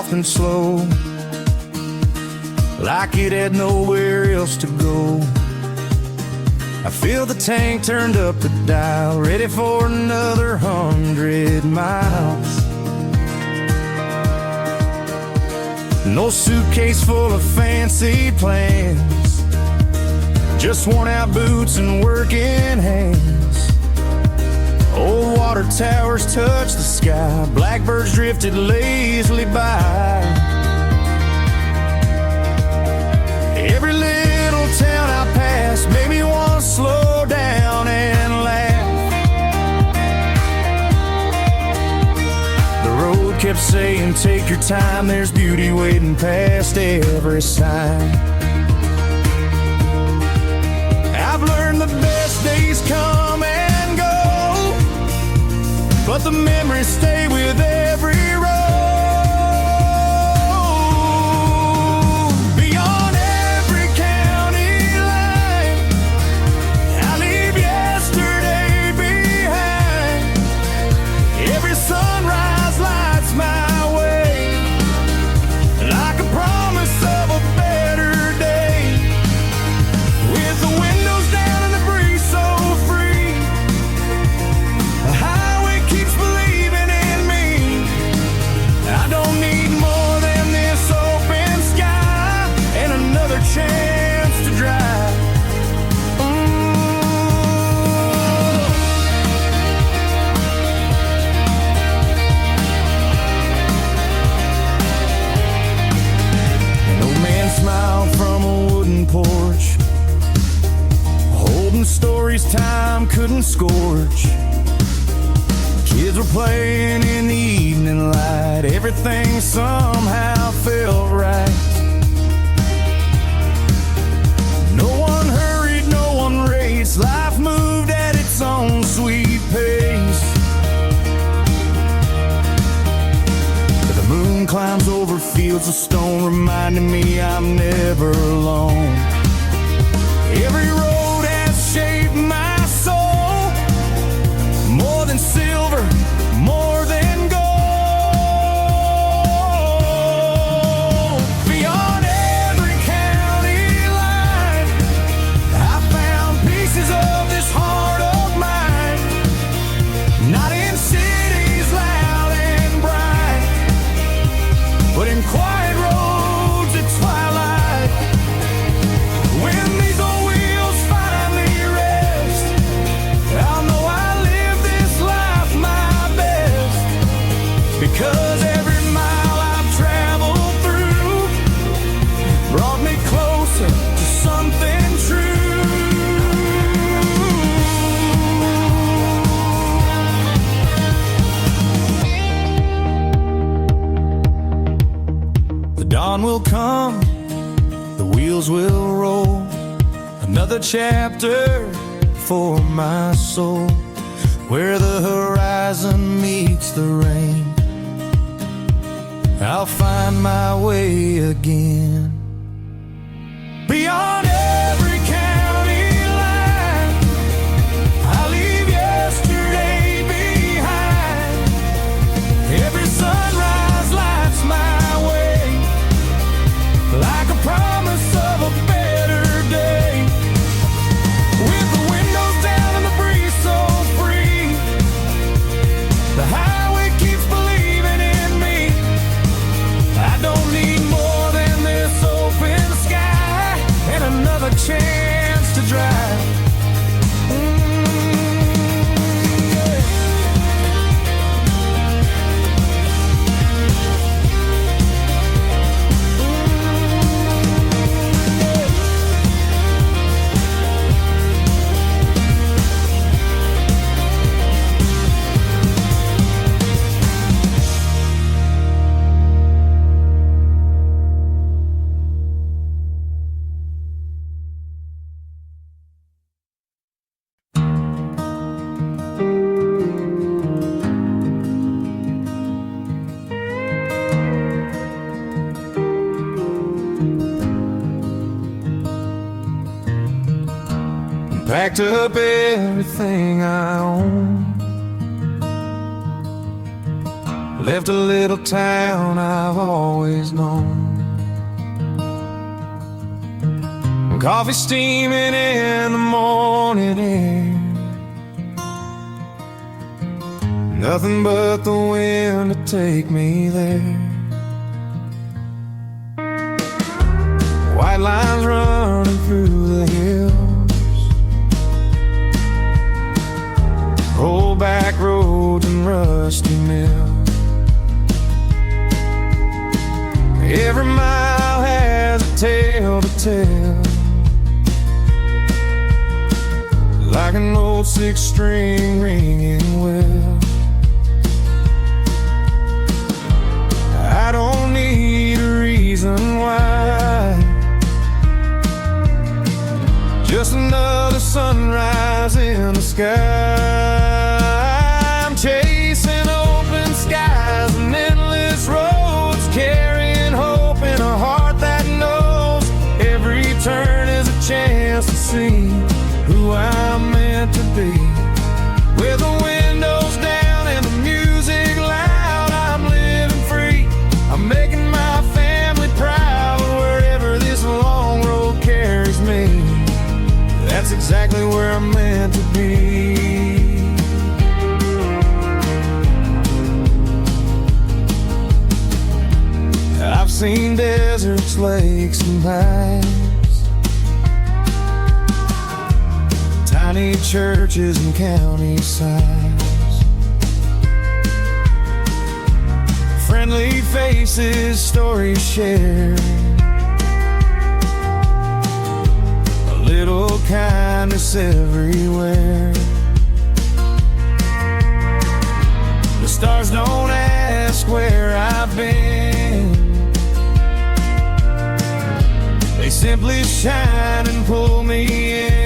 soft and slow, like it had nowhere else to go. I feel the tank turned up the dial, ready for another 100 miles. No suitcase full of fancy plans, just worn out boots and working hands. Old water towers touch the sky, blackbirds drifted lazily by. Every little town I pass made me want to slow down and laugh. The road kept saying, take your time, there's beauty waiting past every sign. I've learned the best days come and go, but the memories stay with every road. Beyond every county line, I leave yesterday behind. Every sunrise lights my way, like a promise of a better day. With the windows down and the breeze so free, the highway keeps believing in me. I don't need more than this open sky and another chance to drive. An old man smiled from a wooden porch, holding stories time couldn't scorch. Kids were playing in the evening light, everything somehow felt right. No one hurried, no one raced, life moved at its own sweet pace. The moon climbs over fields of stone, reminding me I'm never alone. Every road has shaped my soul, more than silver, more than gold. Beyond every county line, I found pieces of this heart of mine, not in cities loud and bright, but in quiet roads at twilight. When these old wheels finally rest, I'll know I live this life my best, because every mile I've traveled through brought me closer to something true. The dawn will come, the wheels will roll, another chapter for my soul, where the horizon meets the rain. I'll find my way again. Beyond every county line, I leave yesterday behind. Every sunrise lights my way, like a promise of a better day. With the windows down and the breeze so free, the highway keeps believing in me. I don't need more than this open sky and another chance to drive. Packed up everything I own, left a little town I've always known. Coffee steaming in the morning air, nothing but the wind to take me there. White lines running through the hills, old back roads and rusty mills. Every mile has a tale to tell, like an old six-string ringing well. I don't need a reason why, just another sunrise in the sky. I'm chasing open skies and endless roads, carrying hope in a heart that knows every turn is a chance to see who I'm meant to be. With the windows down and the music loud, I'm living free. I'm making my family proud. Wherever this long road carries me, that's exactly where I'm meant to be. I've seen deserts, lakes, and pines, tiny churches and county sides, friendly faces, stories shared, a little kindness everywhere. The stars don't ask where I've been, they simply shine and pull me in.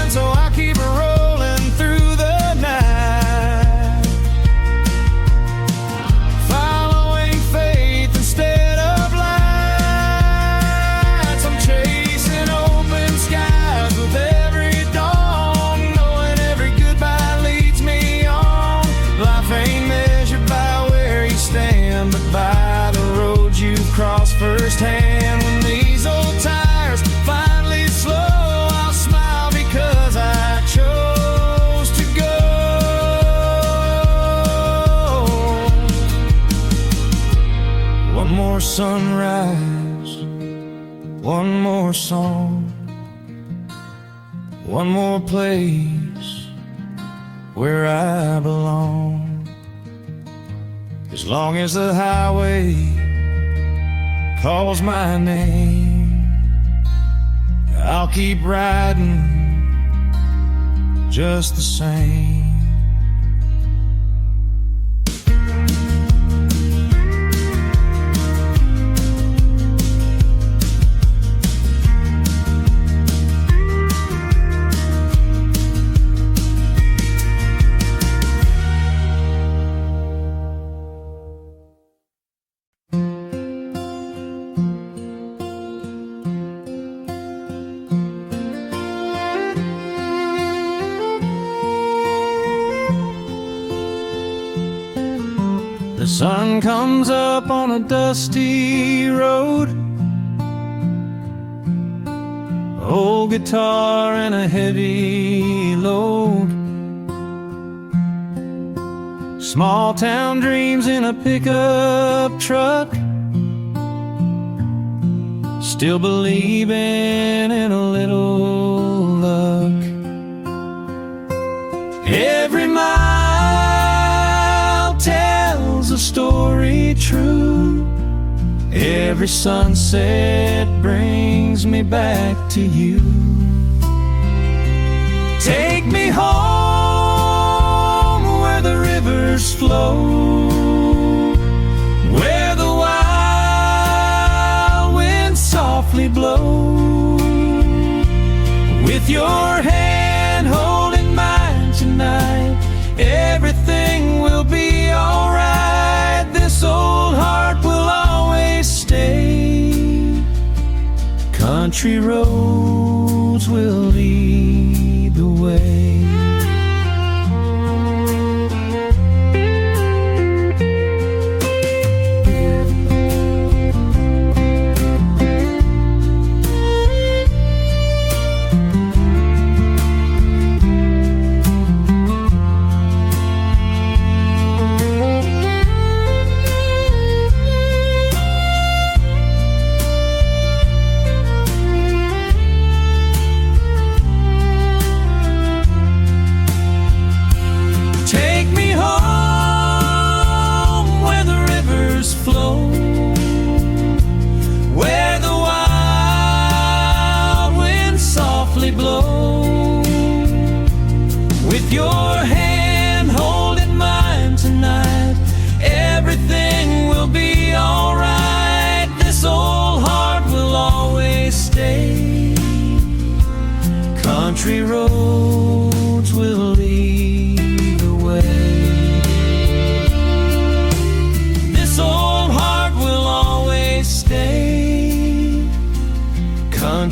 So I keep rolling through the night, following faith instead of lights. I'm chasing open skies with every dawn, knowing every goodbye leads me on. Life ain't measured by where you stand, but by the road you cross firsthand. When these old tires finally slow, I'll smile because I chose to go. One more sunrise, one more song, one more place where I belong. As long as the highway calls my name, I'll keep riding just the same. The sun comes up on a dusty road, old guitar and a heavy load, small town dreams in a pickup truck, still believing in a little luck. Every mile tells a story true, every sunset brings me back to you. Take me home where the rivers flow, where the wild winds softly blow. With your hand holding mine tonight, everything will be alright. This old heart will always stay. Country roads will lead the way.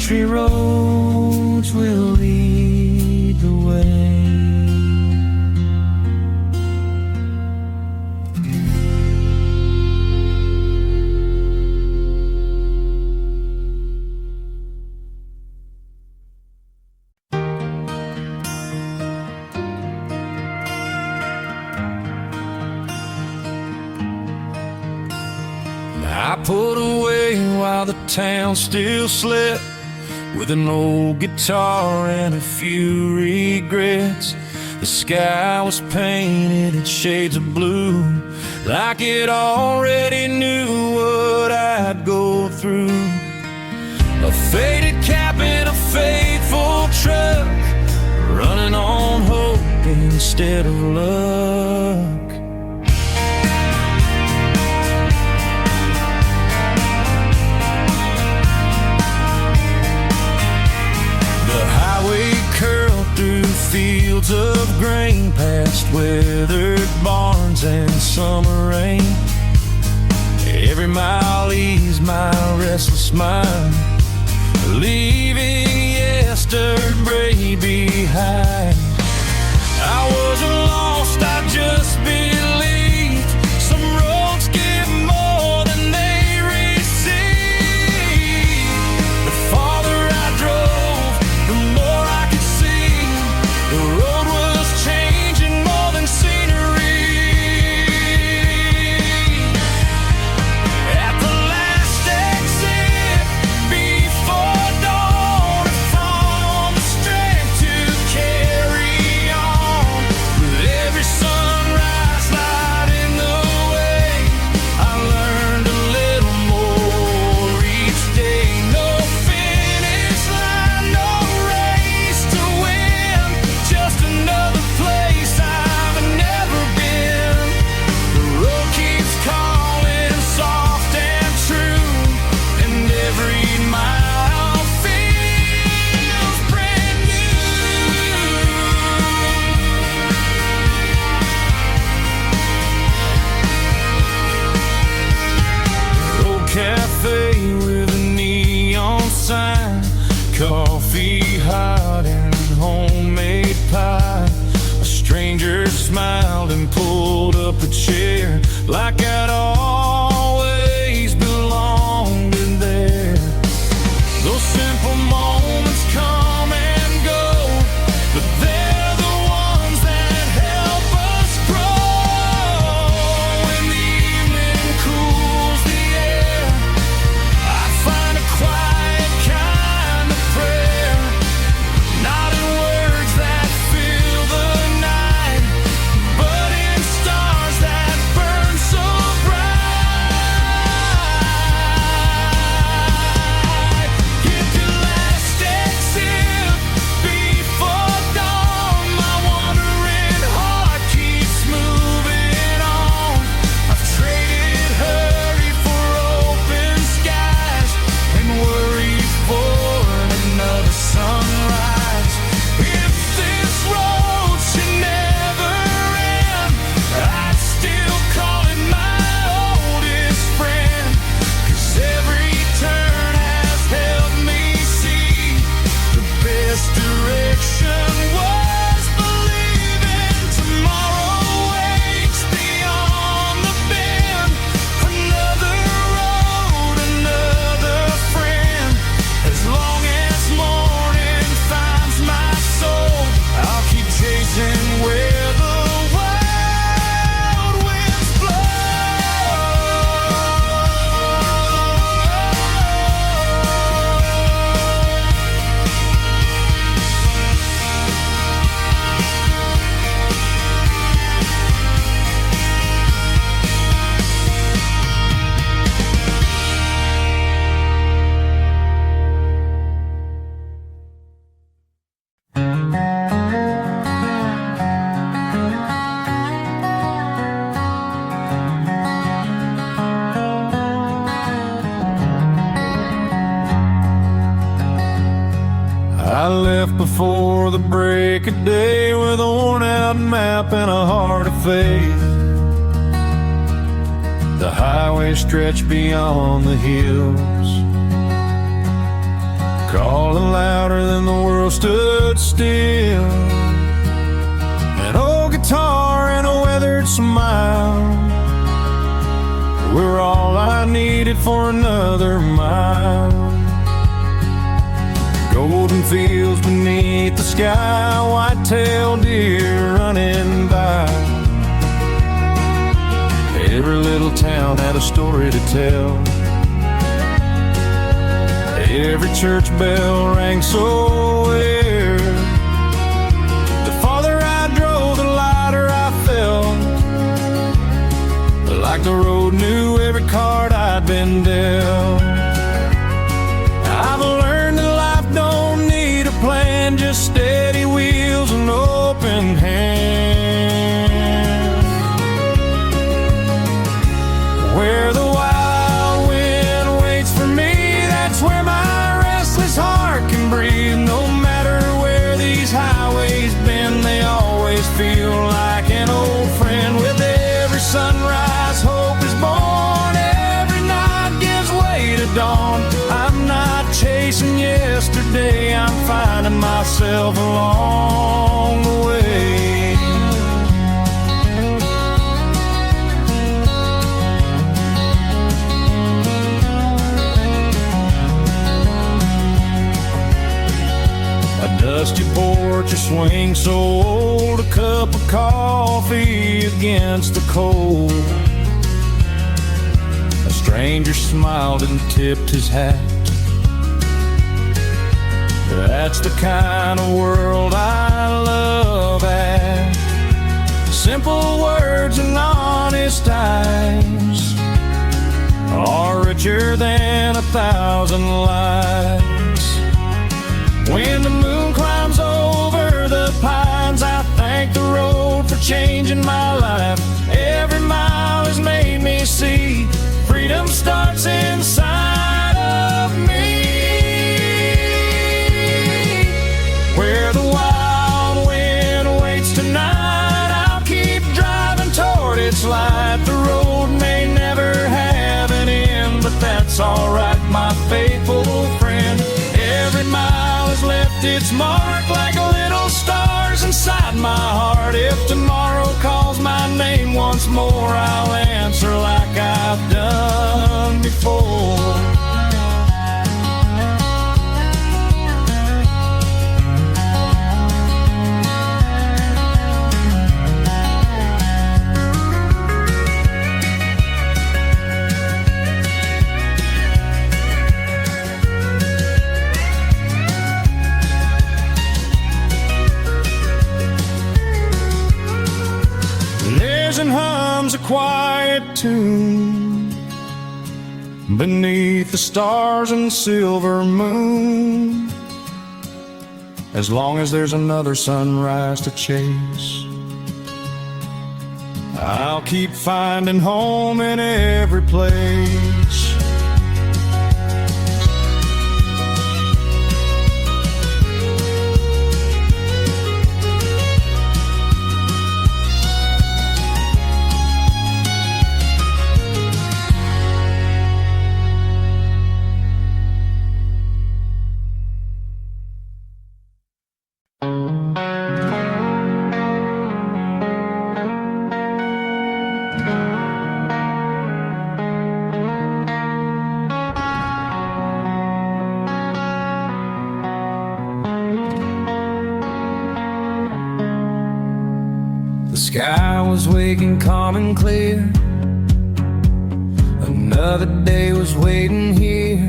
country roads will lead the way. I pulled away while the town still slept, with an old guitar and a few regrets. The sky was painted in shades of blue, like it already knew what I'd go through. A faded cap and a faithful truck, running on hope instead of luck. Fields of grain, past weathered barns and summer rain. Every mile eased my restless mind, leaving yesterday behind. I wasn't lost, I just believed some roads give more than they receive. The farther I drove, the more I could see. The road was changing more than scenery. At the last exit before dawn, I found the strength to carry on. With every sunrise lighting the way, I learned a little more each day. No finish line, no race to win, just another place I've never been. The road keeps calling soft and true, and every mile feels brand new. Old cafe with a neon sign, coffee hot and homemade pie. A stranger smiled and pulled up a chair, like I'd always belonged in there. Those simple moments come and go, but they're the ones that help us grow. When the evening cools the air, I find a quiet kind of prayer, not in words that fill the night, but in stars that burn so bright. Get your last exit before dawn, my wandering heart keeps moving on. I've traded hurry for open skies, and worry for another sunrise. If this road should never end, I'd still call it my oldest friend, 'cause every turn has helped me see the best direction was believing. Tomorrow waits beyond the bend, another road, another friend. As long as morning finds my soul, I'll keep chasing where the wild winds blow. I left before the break of day with a worn-out map and a heart of faith. The highway stretched beyond the hills. calling louder than the world stood still. An old guitar and a weathered smile were all I needed for another mile. Golden fields beneath the sky, white-tailed deer running by. Every little town had a story to tell. Every church bell rang so weird. The farther I drove, the lighter I felt, like the road knew every card I'd been dealt. I've learned that life don't need a plan, just steady wheels and open hands. Where the wild wind waits for me, that's where my restless heart can breathe. No matter where these highways bend, they always feel like an old friend. With every sunrise, hope is born. Every night gives way to dawn. I'm not chasing yesterday, I'm finding myself along the way. A dusty porch, a swing so old, a cup of coffee against the cold. A stranger smiled and tipped his hat. That's the kind of world I love at. Simple words and honest eyes are richer than 1,000 lives. When the moon climbs over the pines, I thank the road for changing my life. Every mile has made me see freedom starts inside of me. Where the wild wind waits tonight, I'll keep driving toward its light. The road may never have an end, but that's alright, my faithful friend. Every mile has left its mark like little stars inside my heart. If tomorrow calls my name once more, I'll answer like I've done before. And hums a quiet tune beneath the stars and silver moon. As long as there's another sunrise to chase, I'll keep finding home in every place. The sky was waking calm and clear. Another day was waiting here.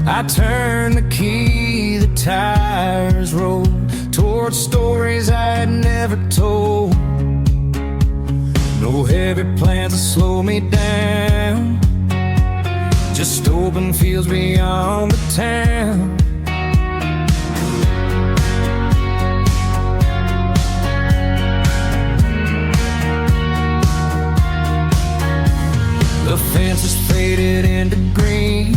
I turned the key, the tires rolled towards stories I had never told. No heavy plans to slow me down, just open fields beyond the town. The fences faded into green,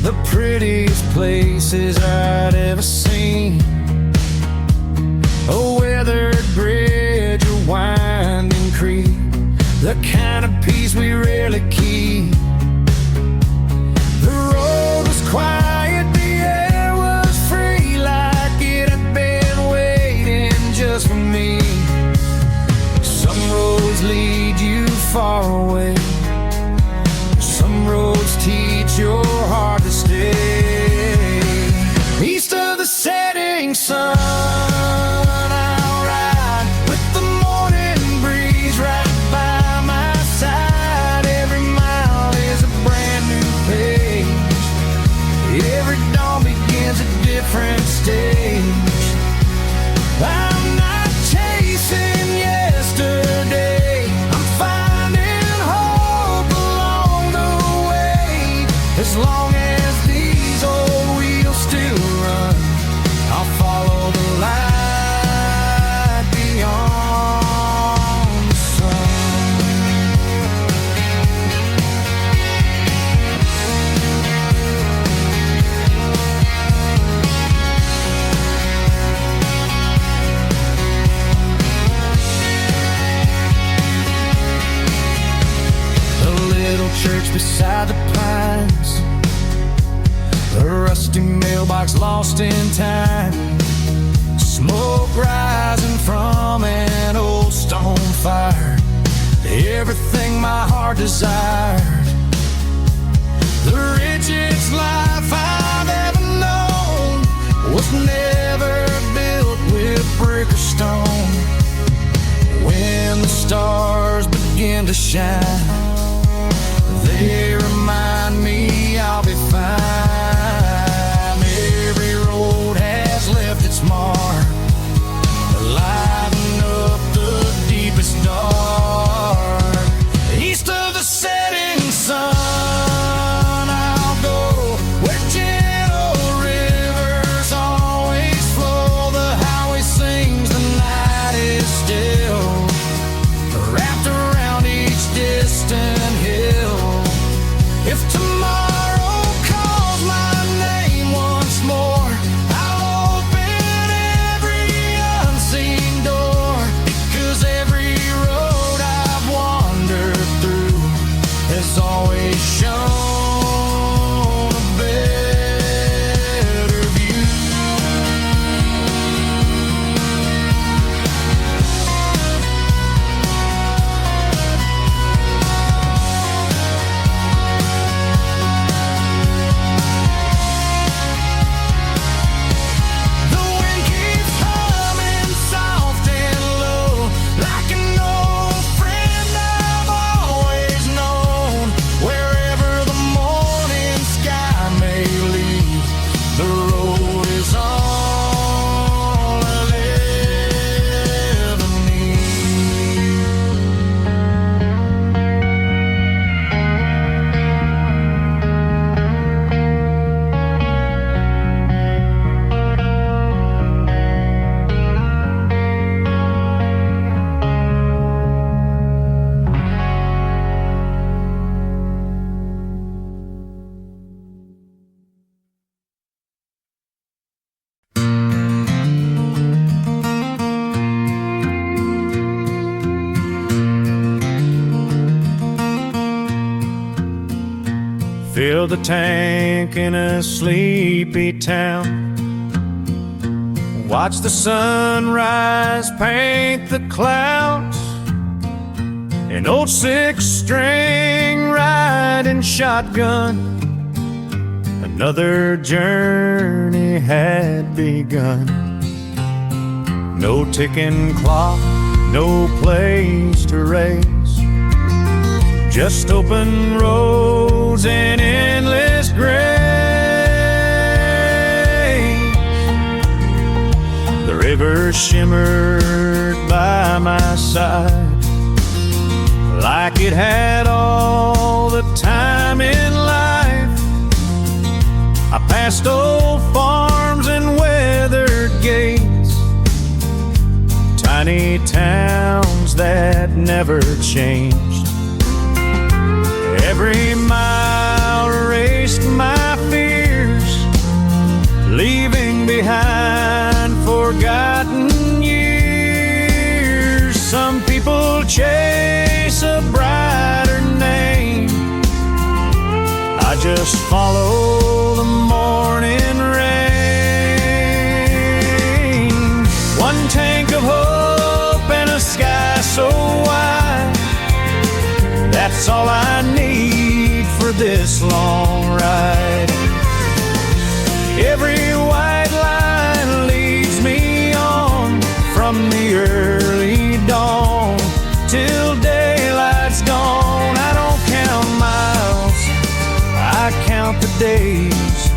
the prettiest places I'd ever seen. A weathered bridge, a winding creek, the kind of peace we rarely keep. The road was quiet teach your heart to stay. East of the setting sun, I'll ride with the morning breeze right by my side. Every mile is a brand new page. Every dawn begins a different stage. I'm not chasing yesterday, I'm finding hope along the way. As long as these old wheels still run, I'll follow the light beyond the sun. The little church beside the pines, the rusty mailbox lost in time, smoke rising from an old stone fire. Everything my heart desired, the richest life I've ever known, was never built with brick or stone. When the stars begin to shine, they remind me I'll be fine. Every road has left its mark, lighting up the deepest dark. East of the setting sun, I'll go where gentle rivers always flow. The highway sings, the night is still, wrapped around each distant hill. If tomorrow calls my name once more, I'll open every unseen door. Because every road I've wandered through has always shown a better view. The wind keeps humming soft and low, like an old friend I've always known. Wherever the morning sky may lead, the road is all I'll ever need. Fill the tank in a sleepy town, watch the sunrise paint the clouds. An old six-string riding shotgun, another journey had begun. No ticking clock, no place to race, just open roads and endless grace. The river shimmered by my side, like it had all the time in life. I passed old farms and weathered gates, tiny towns that never changed. Every mile erased my fears, leaving behind forgotten years. Some people chase a brighter name, I just follow the morning rain. One tank of hope and a sky so wide, that's all I need for this long ride. Every white line leads me on from the early dawn till daylight's gone. I don't count miles, I count the days,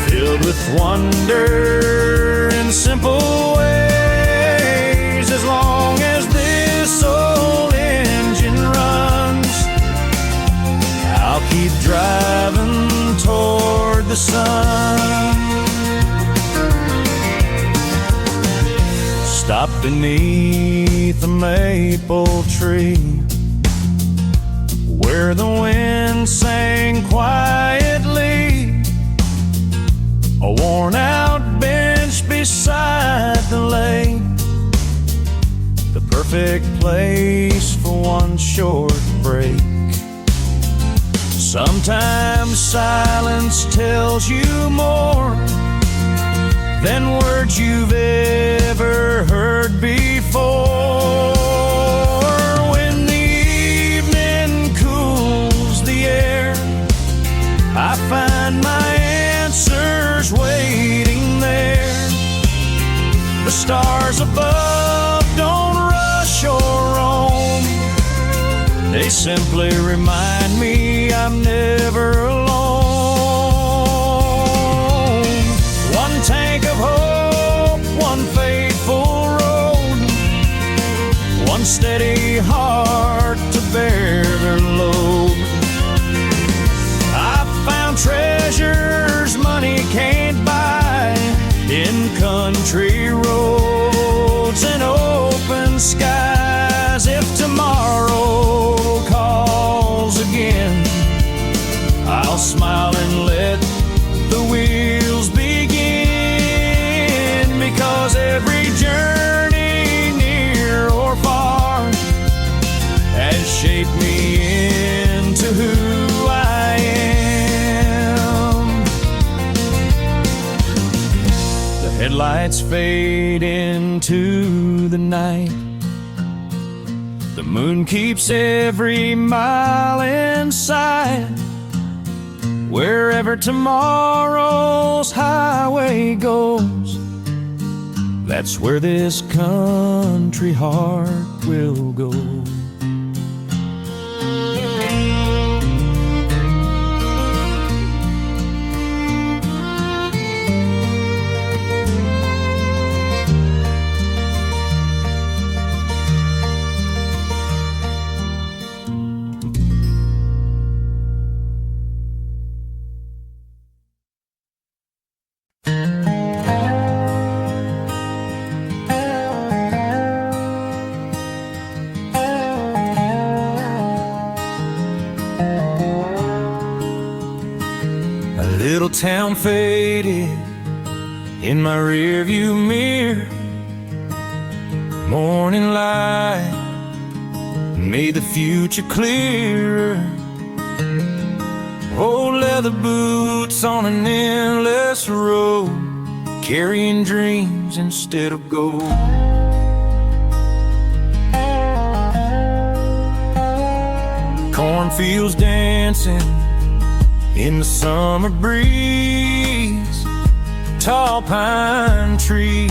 filled with wonder in simple ways. As long as this old engine runs, I'll keep driving toward the sun. Stop beneath a maple tree where the wind sang quietly, a worn-out bench beside the lake, the perfect place for one short break. Sometimes silence tells you more than words you've ever heard before. When the evening cools the air, I find my answers waiting there. The stars above don't rush or roam, they simply remind me I'm never alone. One tank of hope, one faithful road, one steady heart to bear their load. I've found treasures money can't buy in country roads and open skies. If tomorrow calls again, I'll smile and let the wheels begin, because every journey near or far has shaped me into who I am. The headlights fade into the night, the moon keeps every mile in sight. Wherever tomorrow's highway goes, that's where this country heart will go. Little town faded in my rearview mirror. Morning light made the future clearer. Old leather boots on an endless road, carrying dreams instead of gold. Cornfields dancing in the summer breeze, tall pine trees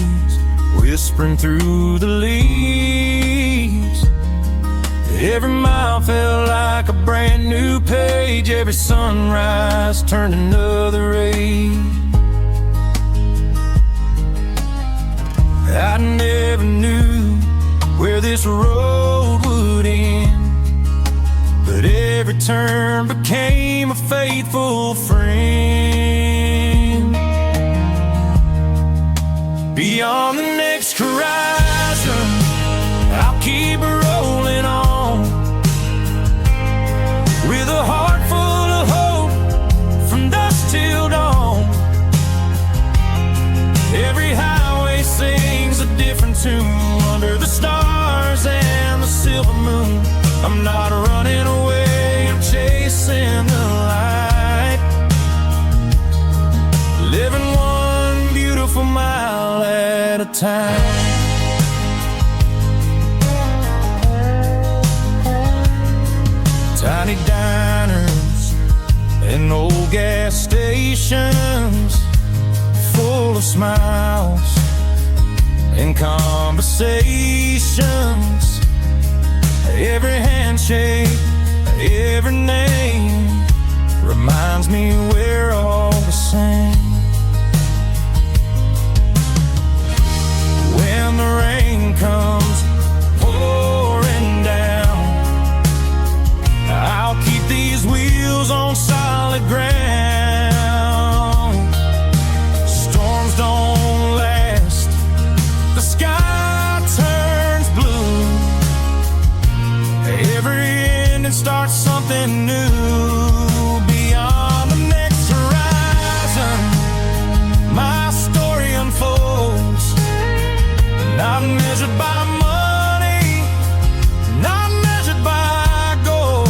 whispering through the leaves. Every mile felt like a brand new page, every sunrise turned another age. I never knew where this road would end, but every turn became a faithful friend. Beyond the next horizon, I'll keep rolling on, with a heart full of hope from dusk till dawn. Every highway sings a different tune under the stars and the silver moon. I'm not running away, I'm chasing the light, living one beautiful mile at a time. Tiny diners conversations full of smiles and conversations. Every handshake, every name reminds me we're all the same. When the rain comes pouring down, I'll keep these wheels on solid ground. Storms don't last, the sky turns blue. Every ending starts something new. Beyond the next horizon, my story unfolds. Not measured by money, not measured by gold.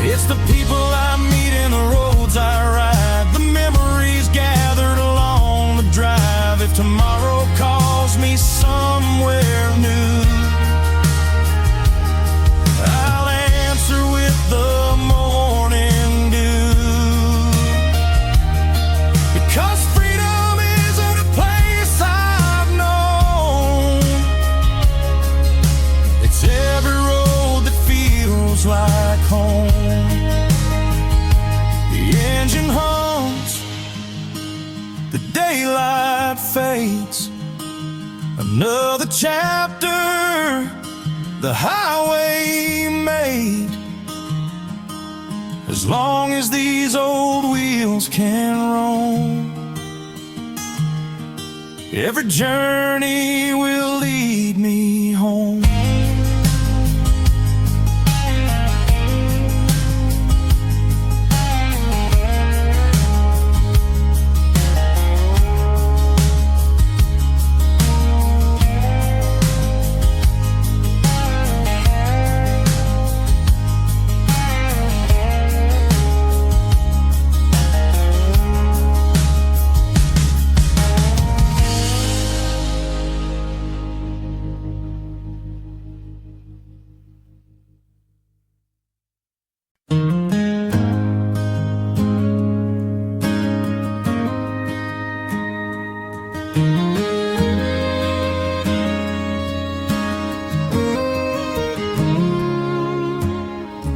It's the people I meet and the roads I ride, the memories gathered along the drive. If tomorrow calls me somewhere new, I'll answer with the morning dew. Because freedom isn't a place I've known, it's every road that feels like home. The engine hums, the daylight fades, another chapter the highway made. As long as these old wheels can roam, every journey will lead me home.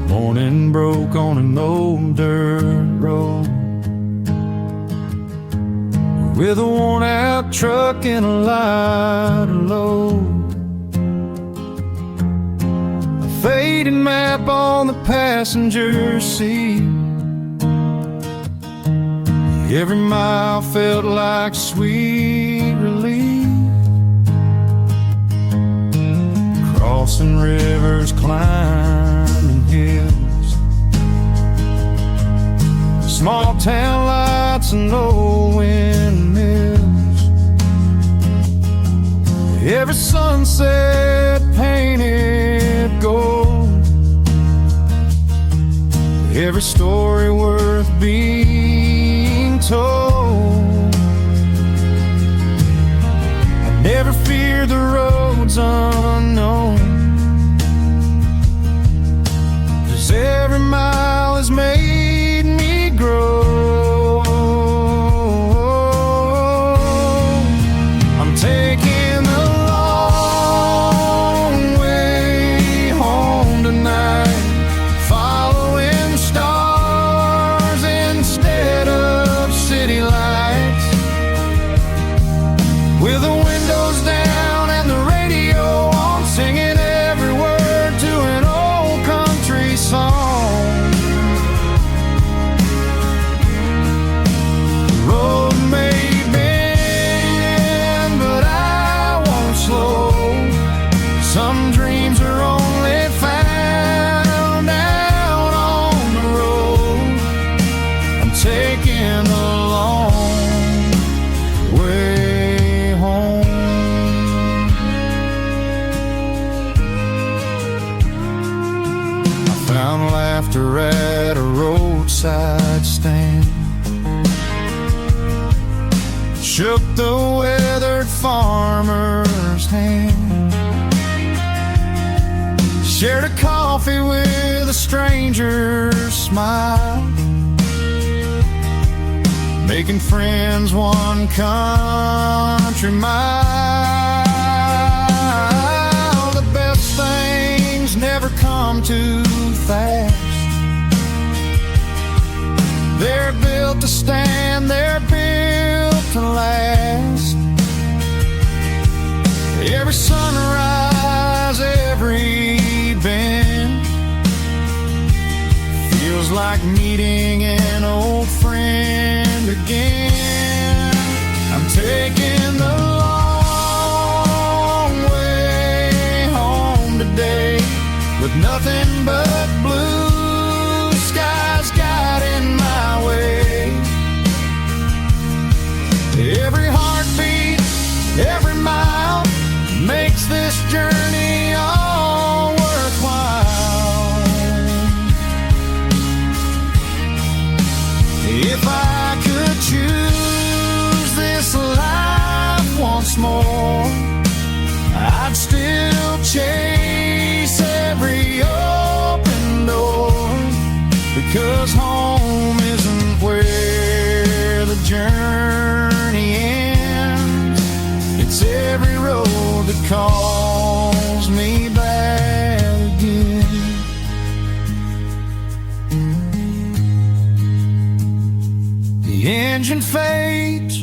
Morning broke on an old dirt road with a worn-out truck and a lighter load. A fading map on the passenger seat. Every mile felt like sweet relief. Crossing rivers, climbing hills, small town lights and old windmills. Every sunset painted gold. Every story worth being told. I never feared the roads unknown, 'cause every mile has made me grow. I'm taking the long way home tonight, following stars instead of city lights, with the windows down and the radio on, singing every word to an old country song. The road may bend, but I won't slow. Some dreams are only found out on the road. I'm taking the long way home. I found laughter at a roadside stand, shook the weathered farmer's hand, shared a coffee with a stranger's smile, making friends 1 country mile. The best things never come too fast. They're built to stand, they're built to last. Every sunrise, every bend feels like meeting an old friend again. I'm taking the long way home today, with nothing but blue skies guiding my way. Every heartbeat, every mile makes this journey all worthwhile. If I could choose this life once more, I'd still chase every open door, because home isn't where the journey ends. It's every road that calls me back again. The engine fades,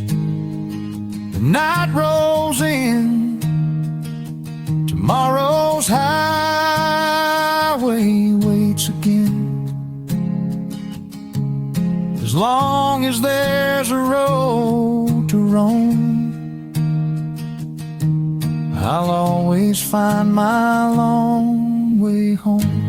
the night rolls in, tomorrow's highway waits again. As long as there's a road to roam, I'll always find my long way home.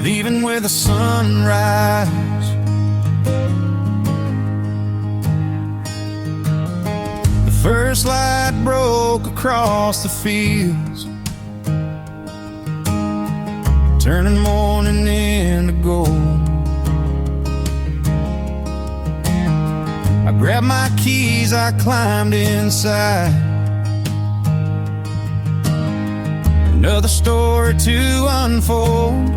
Leaving with the sunrise, the first light broke across the fields, turning morning into gold. I grabbed my keys, I climbed inside. Another story to unfold.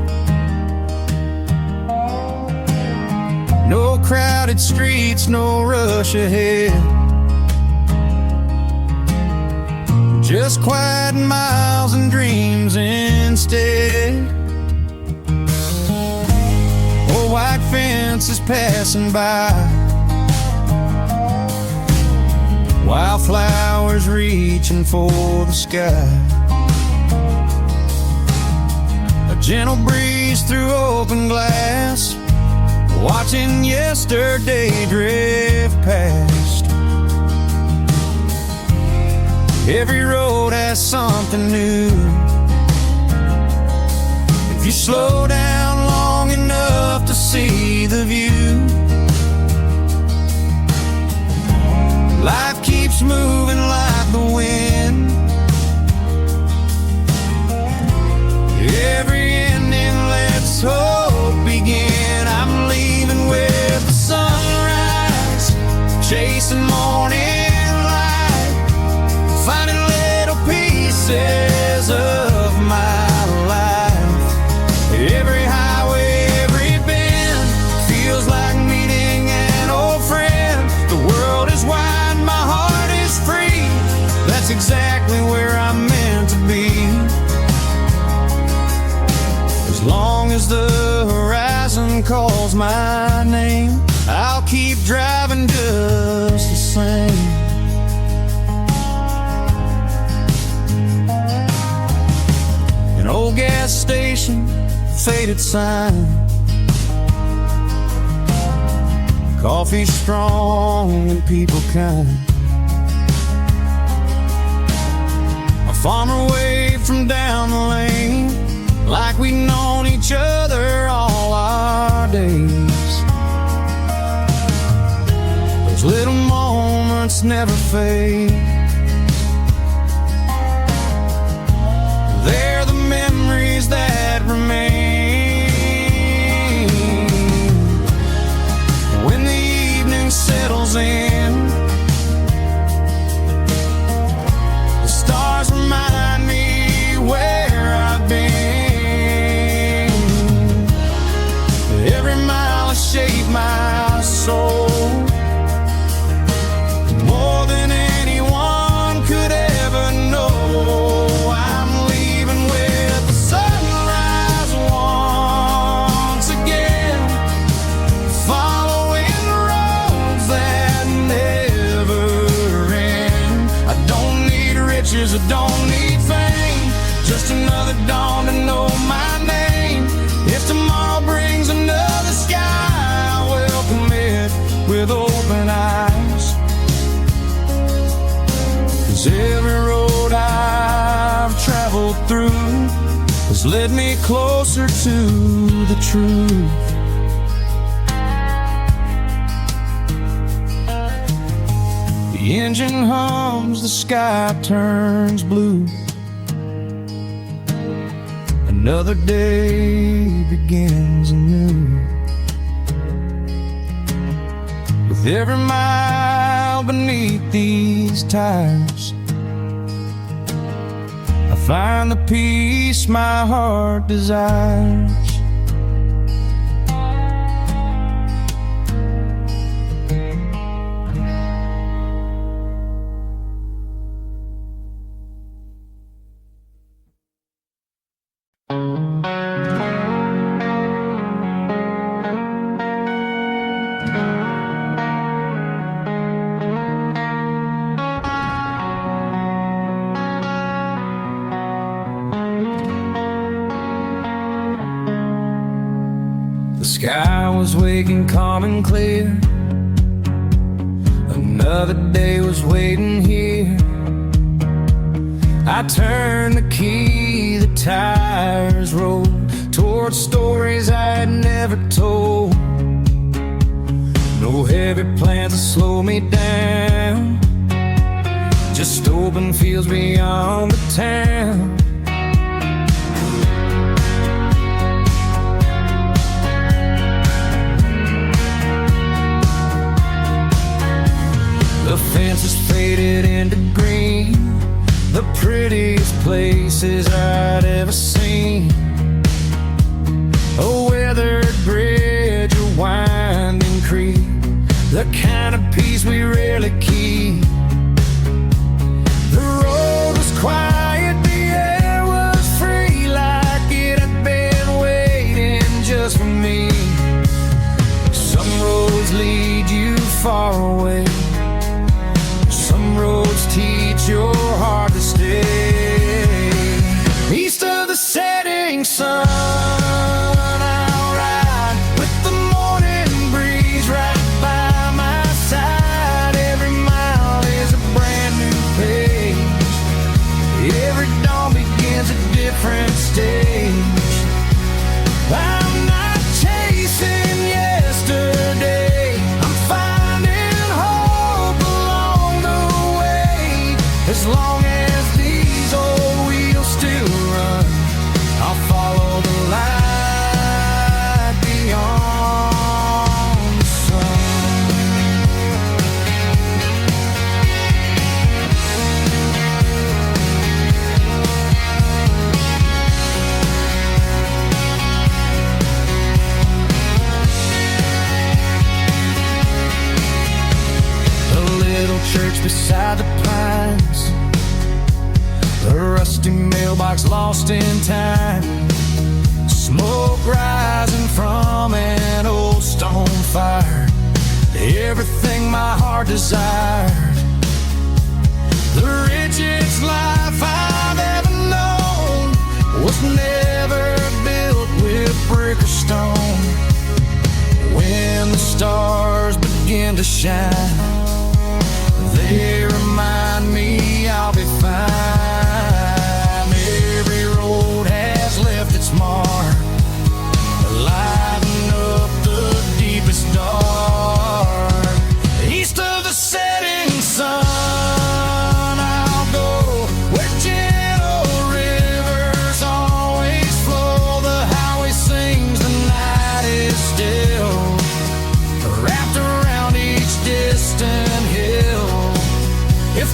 No crowded streets, no rush ahead, just quiet miles and dreams instead. Old white fences passing by, wildflowers reaching for the sky. A gentle breeze through open glass, watching yesterday drift past. Every road has something new. If you slow down long enough to see the view, life keeps moving like the wind. Every ending lets hope begin. I'm leaving with the sunrise, chasing morning light, finding little pieces of my life. Every highway, every bend feels like meeting an old friend. The world is wide, my heart is free. That's exactly where I'm meant to be. As long as the horizon calls my name, I'll keep driving just the same. An old gas station, faded sign, coffee strong and people kind. A farmer waved from down the lane, like we'd known each other all our days. Those little moments never fade. They're the memories riches, I don't need fame. Just another dawn to know my name. If tomorrow brings another sky, I'll welcome it with open eyes. 'Cause every road I've traveled through has led me closer to the truth. The engine hums, the sky turns blue. Another day begins anew. With every mile beneath these tires, I find the peace my heart desires. The sky was waking calm and clear. Another day was waiting here. I turned the key, the tires rolled towards stories I had never told. No heavy plans to slow me down, just open fields beyond the town. The fences faded into green, the prettiest places I'd ever seen. A weathered bridge, a winding creek, the kind of peace we rarely keep. The road was quiet, the air was free, like it had been waiting just for me. Some roads lead you far away, some roads teach your heart to stay. East of the setting sun, I'll ride with the morning breeze right by my side. Every mile is a brand new page, every dawn begins a different stage. I'm not chasing yesterday, I'm finding hope along the way. As long as these old wheels still run, I'll follow the light beyond the sun. The little church beside the pines, a rusty mailbox lost in time, smoke rising from an old stone fire. Everything my heart desired, the richest life I've ever known, was never built with brick or stone. When the stars begin to shine, they remind me I'll be fine. Every road has left its mark, lighting up the deepest dark. East of the setting sun, I'll go where gentle rivers always flow. The highway sings, the night is still, wrapped around each distant hill. If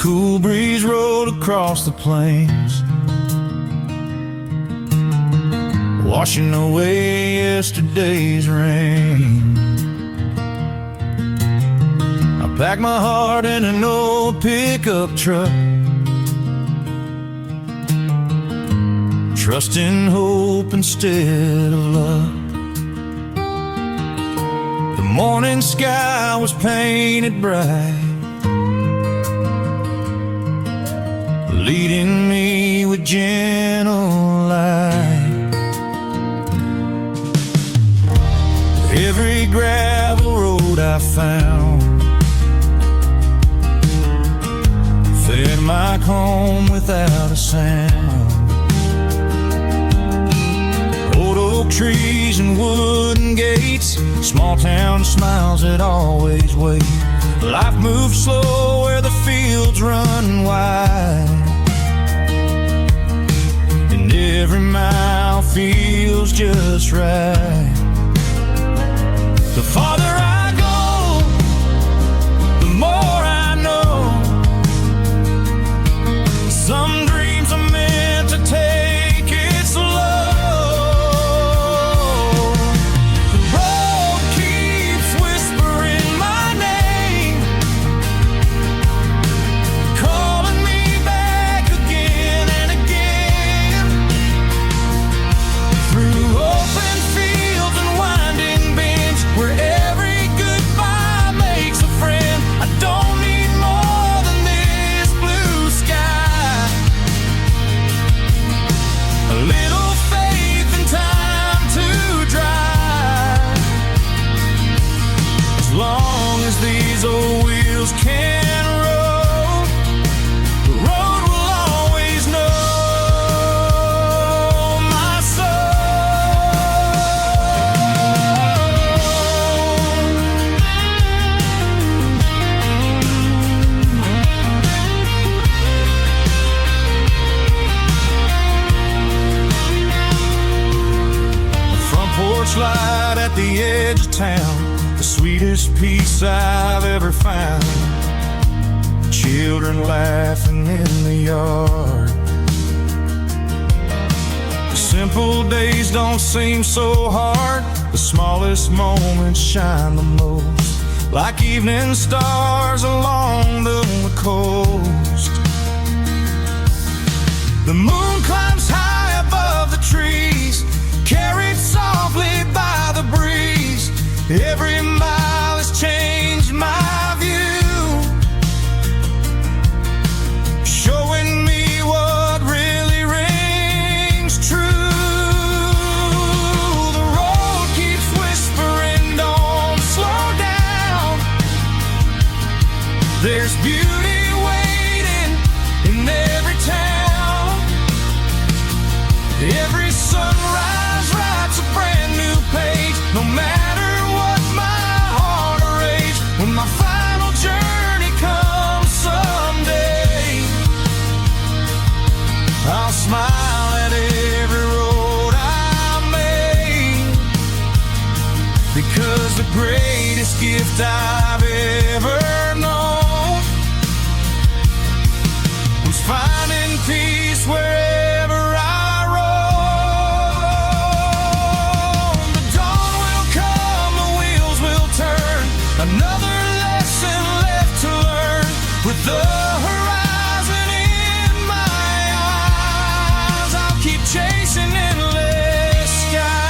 cool breeze rolled across the plains, washing away yesterday's rain. I packed my heart in an old pickup truck, trusting hope instead of luck. The morning sky was painted bright, leading me with gentle light. Every gravel road I found fed my home without a sound. Old oak trees and wooden gates, small town smiles that always wait. Life moves slow where the fields run wide, and every mile feels just right. The farther I go, the more I know. Some dreams are meant to take it slow. The road keeps whispering my name, calling me back again and again. Through open fields and winding bends, where every goodbye makes a friend. I don't need more than this blue sky, a little faith and time to drive. As long as these old wheels can roll, the road will always know my porch light at the edge of town, the sweetest peace I've ever found. Children laughing in the yard. The simple days don't seem so hard, the smallest moments shine the most, like evening stars along the coast. The moon climbs high above the trees, carried softly by the breeze. Every mile has changed my view, showing me what really rings true. The road keeps whispering, don't slow down. There's beauty waiting in every town. Every sunrise writes a brand new page, no matter what my heart arrays. When my final journey comes someday, I'll smile at every road I made, because the greatest gift I've ever known was finding peace wherever I roam. The dawn will come, the wheels will turn, another lesson left to learn. With the horizon in my eyes, I'll keep chasing endless skies.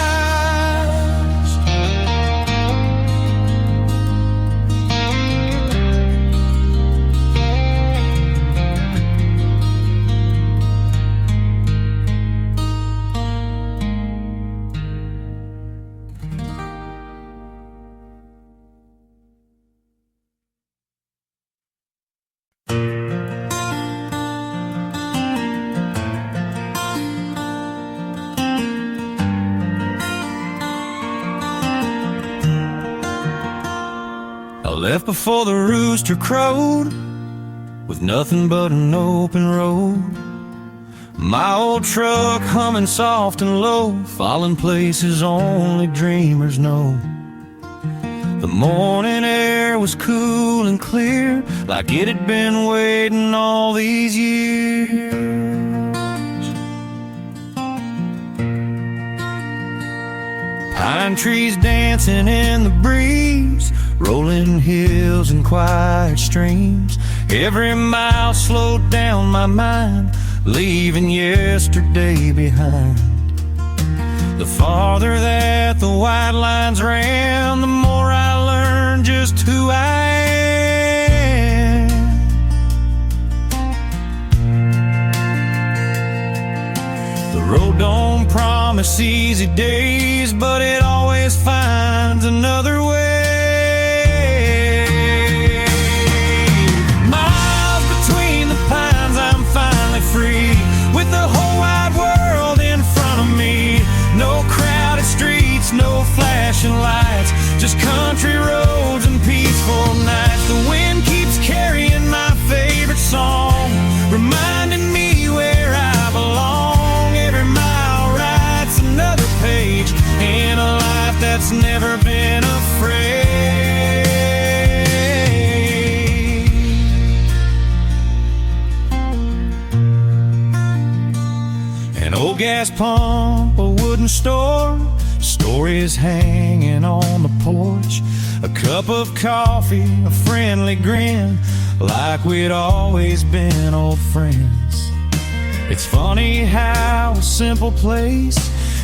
I left before the rooster crowed, with nothing but an open road. My old truck humming soft and low, falling places only dreamers know. The morning air was cool and clear, like it had been waiting all these years. Pine trees dancing in the breeze, rolling hills and quiet streams. Every mile slowed down my mind, leaving yesterday behind. The farther that the white lines ran, the more I learned just who I am. The road don't promise easy days, but it always finds another way. Miles between the pines, I'm finally free, with the whole wide world in front of me. No crowded streets, no flashing lights, just country roads and peaceful nights. The wind keeps carrying my favorite song, reminding me where I belong. Every mile writes another page in a life that's never been afraid. An old gas pump, a wooden store, stories hanging on the porch, a cup of coffee, a friendly grin, like we'd always been old friends. It's funny how a simple place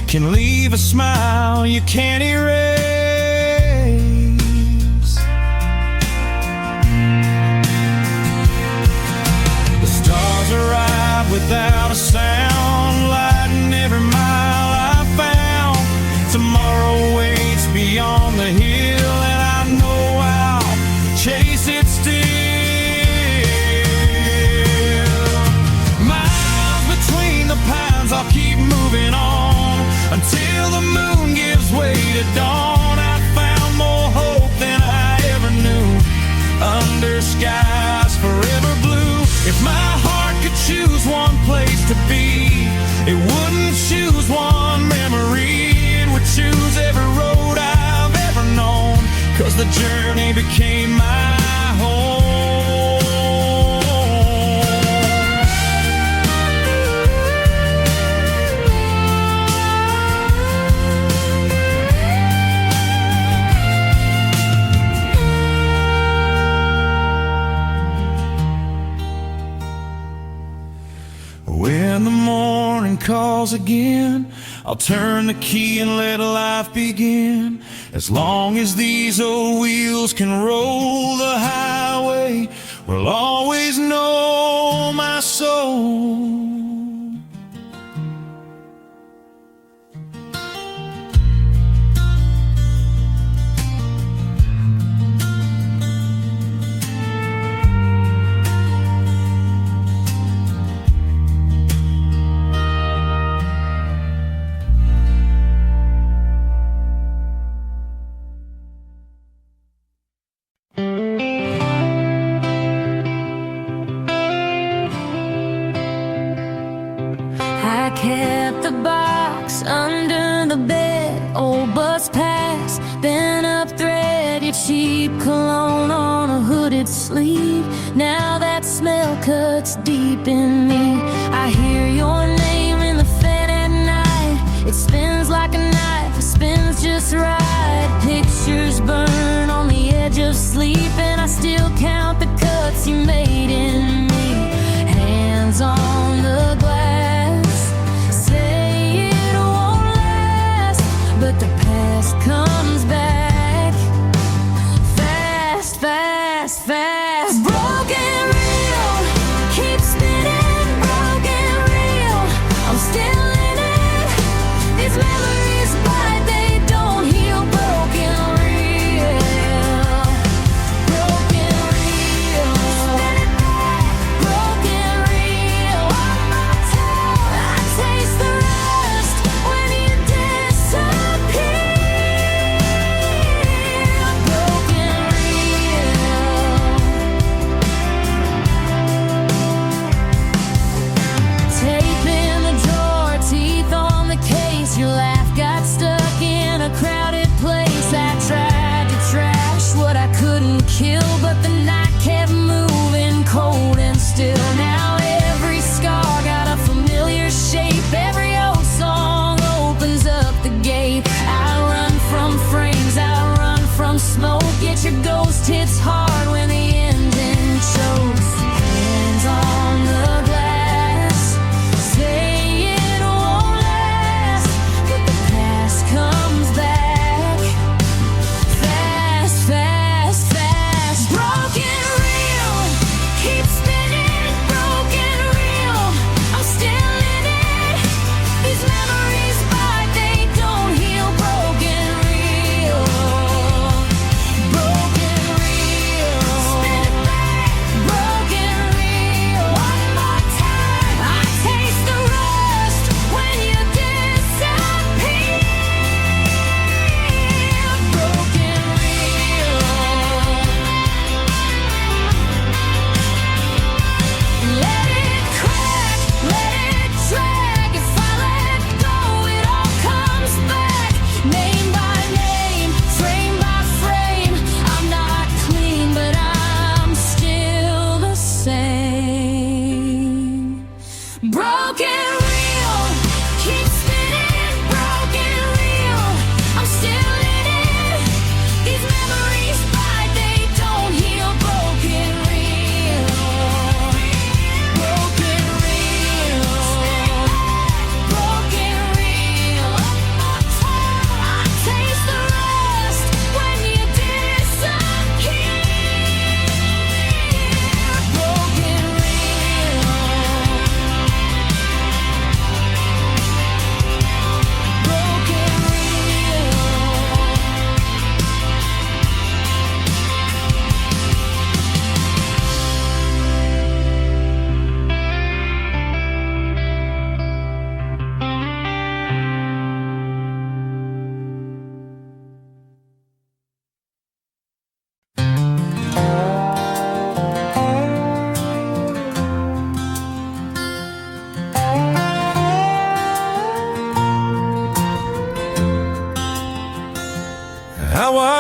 can leave a smile you can't erase. The stars arrive without a sound, lighting every mile I found. Tomorrow waits beyond the hill, and I know I'll chase it still. Miles between the pines, I'll keep moving on until the moon gives way to dawn. I found more hope than I ever knew, under skies forever blue. If my heart could choose one place to be, it wouldn't choose one memory. It would choose every road I've ever known, 'cause the journey became my home. When the morning calls again, I'll turn the key and let life begin. As long as these old wheels can roll, the highway will always know my soul. I kept the box under the bed, old bus pass, bent up thread, your cheap cologne on a hooded sleeve. Now that smell cuts deep in me. I hear your name in the fan at night. It spins like a knife, it spins just right. Pictures burn on the edge of sleep, and I still count the cuts you made in me. Hands on the glass, say it won't last, but the past comes back fast, fast, fast. Broken reel, keep spinning. Broken reel, I'm still in it. These memories bite, they don't heal. Broken reel, broken reel. Spinning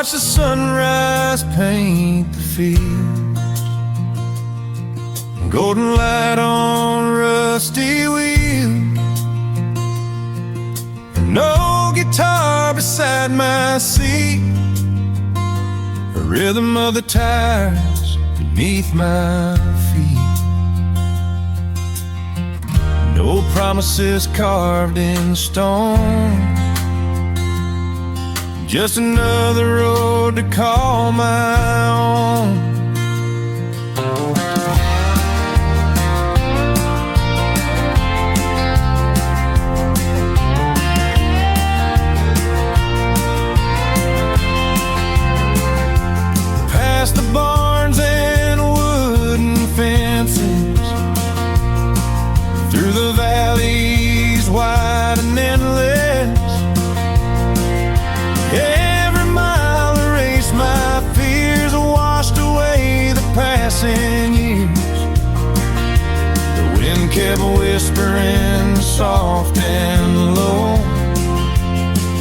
watch the sunrise paint the fields, golden light on rusty wheels, and no guitar beside my seat, a rhythm of the tires beneath my feet. No promises carved in stone, just another road to call my own. Past the barns and wooden fences, through the valleys wide and endless, every mile erased my fears, washed away the passing years. The wind kept whispering soft and low,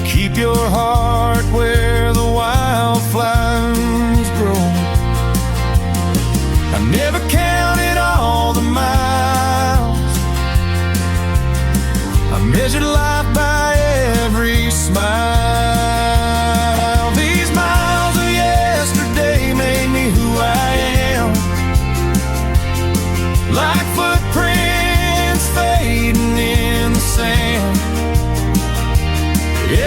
keep your heart where the wildflowers grow. I never counted all the miles, I measured life by every smile. These miles of yesterday made me who I am, like footprints fading in the sand.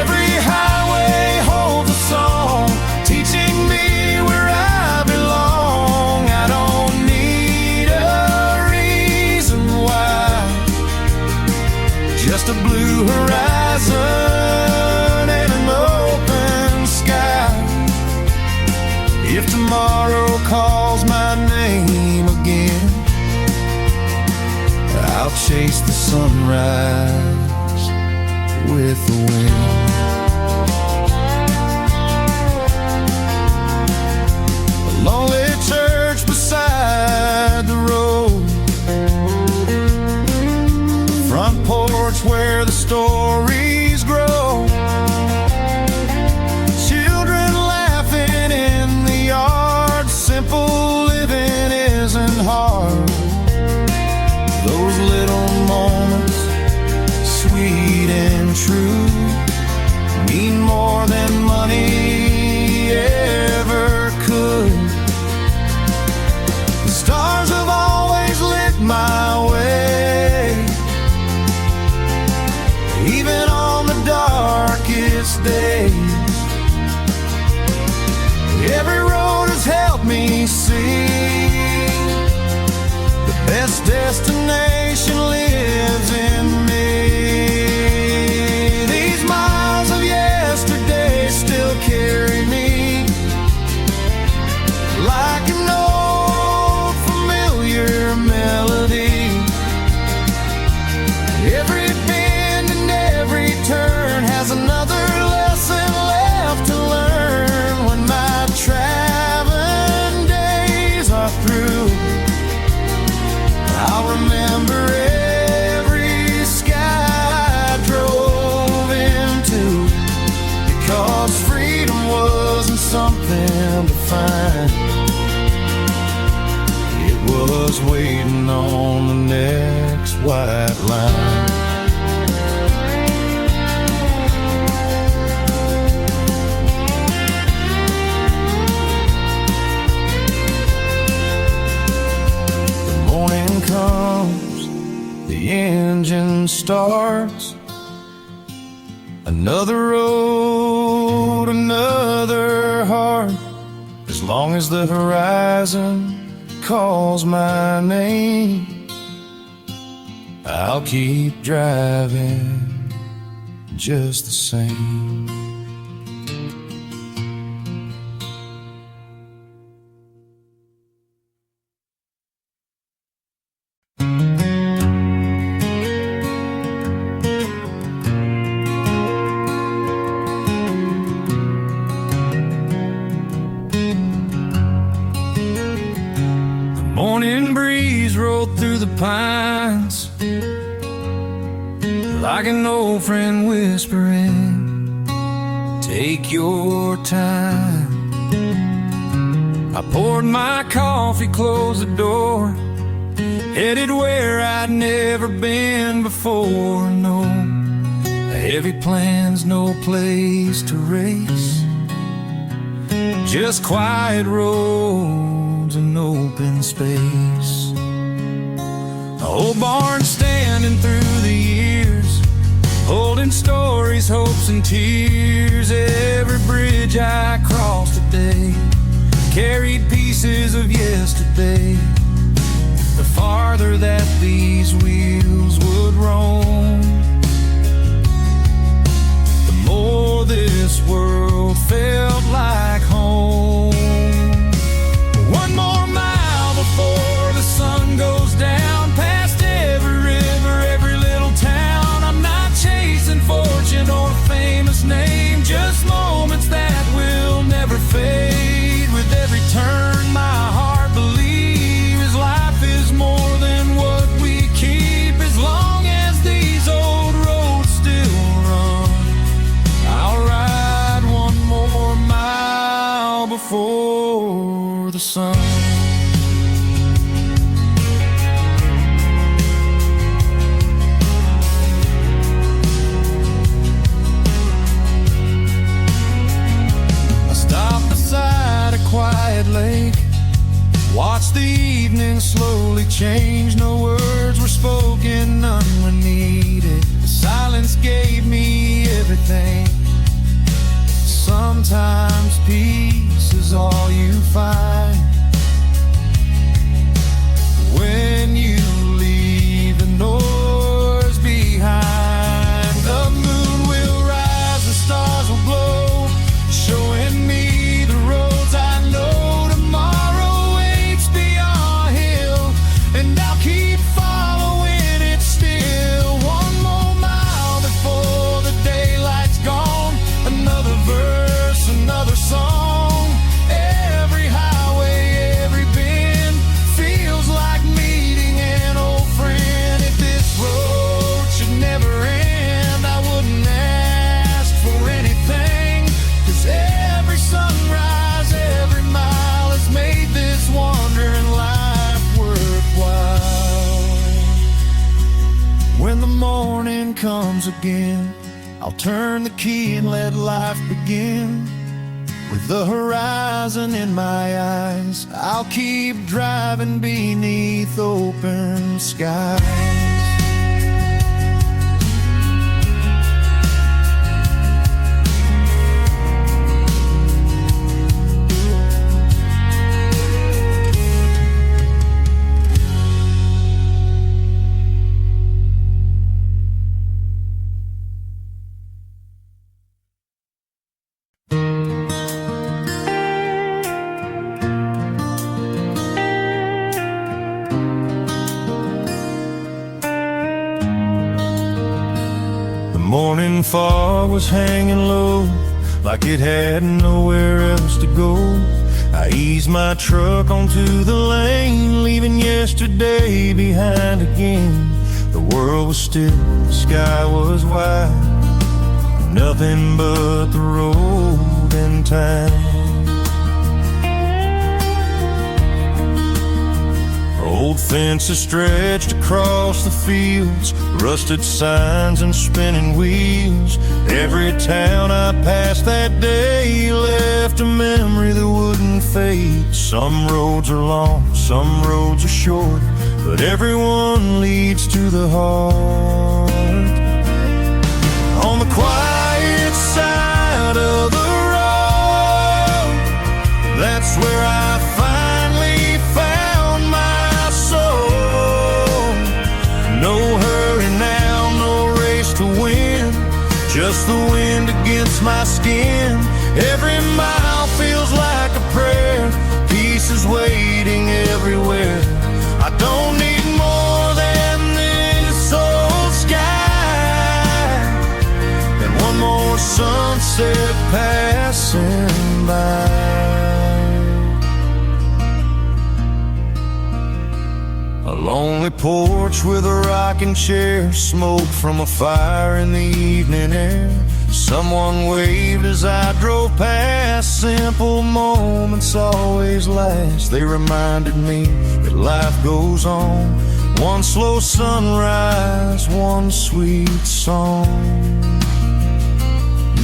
Every highway holds a song, teaching me where I belong. I don't need a reason why, just a blue horizon and an open sky. If tomorrow calls my name again, I'll chase the sunrise with the wind. A lonely church beside the road, front porch where the stories grow, children laughing in the yard. Simple living isn't hard. Those little moments, sweet and true, mean more than money ever could. The stars have always lit my way, even on the darkest days. Every road has helped me see the best destination lives in me. These miles of yesterday still carry me like an old familiar melody. Every bend and every turn has another lesson left to learn. When my traveling days are through, I'll remember every sky I drove into, because freedom wasn't something to find, it was waiting on the next white line. The morning comes, the engine starts, another road, another heart. As long as the horizon calls my name, I'll keep driving just the same. Morning breeze rolled through the pines like an old friend whispering, take your time. I poured my coffee, closed the door, headed where I'd never been before. No heavy plans, no place to race, just quiet roads and open space. The old barn standing through the years, holding stories, hopes and tears. Every bridge I crossed today carried pieces of yesterday. The farther that these wheels would roam, the more this world felt like home. One more mile before the sun goes down, past every river, every little town. I'm not chasing fortune or a famous name, just moments that will never fade. With every turn, my heart believes life is more than what we keep. As long as these old roads still run, I'll ride one more mile before the sun. Quiet lake, watch the evening slowly change. No words were spoken, none were needed. The silence gave me everything. Sometimes peace is all you find when you leave the noise behind. The moon will rise, the stars will glow, showing me comes again. I'll turn the key and let life begin. With the horizon in my eyes, I'll keep driving beneath open skies. Morning fog was hanging low, like it had nowhere else to go. I eased my truck onto the lane, leaving yesterday behind again. The world was still, the sky was wide, nothing but the road and time. Old fences stretched across the fields, rusted signs and spinning wheels. Every town I passed that day left a memory that wouldn't fade. Some roads are long, some roads are short, but everyone leads to the heart. On the quiet side of the road, that's where I finally found my soul. No hurry now, no race to win, just the wind against my skin. Every mile feels like a prayer, peace is waiting everywhere. I don't need more than this old sky and one more sunset passing by. A lonely porch with a rocking chair, smoke from a fire in the evening air. Someone waved as I drove past, simple moments always last. They reminded me that life goes on. One slow sunrise, one sweet song.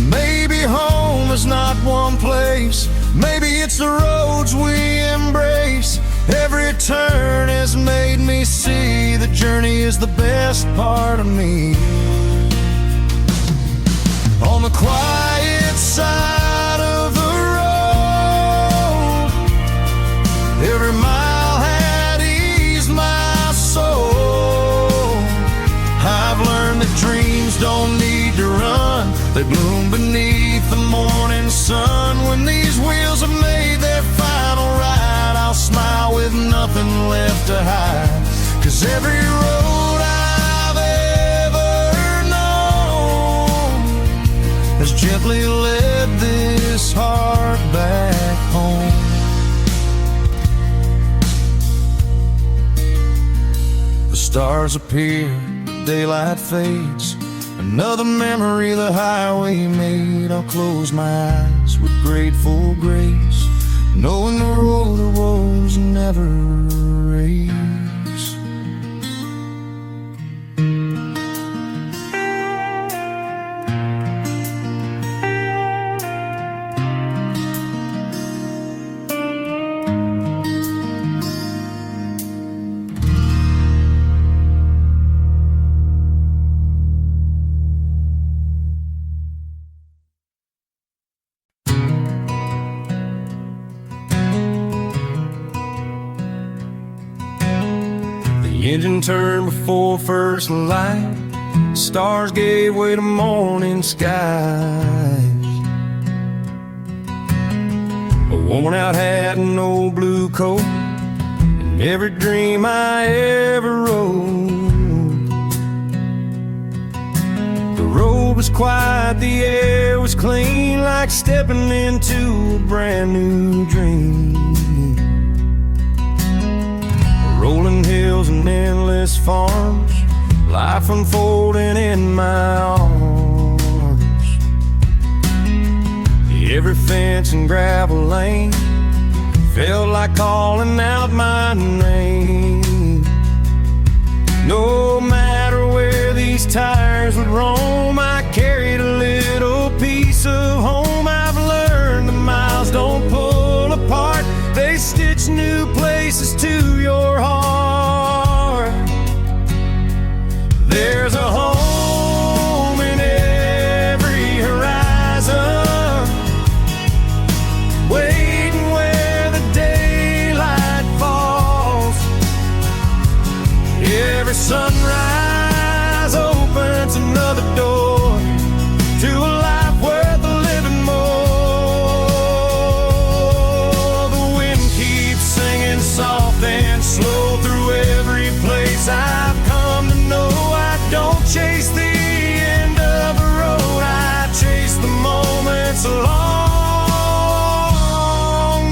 Maybe home is not one place. Maybe it's the roads we embrace. Every turn has made me see the journey is the best part of me. On the quiet side of the road, every mile had eased my soul. I've learned that dreams don't need to run. They bloom beneath the morning sun. When these wheels have made their final ride, I'll smile with nothing left to hide. 'Cause every road I've ever known has gently led this heart back home. The stars appear, daylight fades. Another memory the highway made. I'll close my eyes with grateful grace, knowing the road of woes never erase. The engine turned before first light. Stars gave way to morning skies. A worn out hat and old blue coat, and every dream I ever wrote. The road was quiet, the air was clean, like stepping into a brand new dream. Rolling hills and endless farms, life unfolding in my arms. Every fence and gravel lane felt like calling out my name. No matter where these tires would roam, I carried a little piece of home. I've learned the miles don't pull apart, they stitch new places to your heart. There's a home in every horizon, waiting where the daylight falls. Every sunrise opens another door to a life worth living more. The wind keeps singing soft and slow through every place I've come to know. I don't chase the end of the road, I chase the moments along